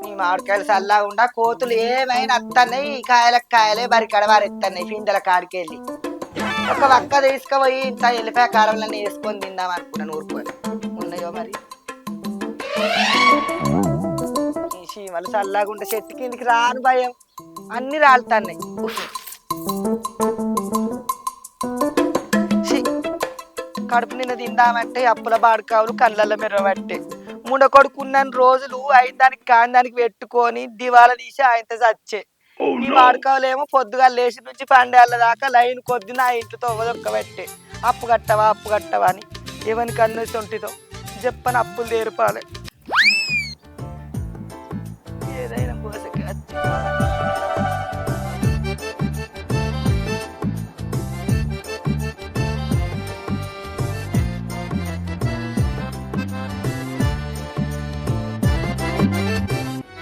నీ మామిడికాయలు చల్లకుండా కోతులు ఏమైనా అత్తన్నాయి కాయలకు కాయలే బరికడ వారెత్తన్నాయి పిందెల కాడికెళ్ళి ఒక వక్క తీసుకుపోయి ఇంత ఎల్లిపాయ కారంలన్నీ వేసుకొని తిందాం అనుకున్నాను ఊరుకొని ఉన్నాయో మరి ఈ చీమలు చల్లగుంటే చెట్టు కిందికి రాను భయం అన్ని రాలుతాన్నాయి కడుపు నిన్న తిందామంటే అప్పుల బాడుకావులు కళ్ళల్లో మెరవట్టే ముండ కొడుకున్న రోజులు అయిన దానికి కాని దానికి పెట్టుకొని దివాల తీసి ఆయనతో చచ్చే ఈ బాడుకావులేమో పొద్దుగా లేచి నుంచి పండేళ్ళ దాకా లైన్ కొద్ది నా ఇంటితో ఒక్కబెట్టే అప్పు కట్టవా అని ఎవరికి అన్నేసి ఉంటుందో చెప్పని అప్పులు తీర్పాలి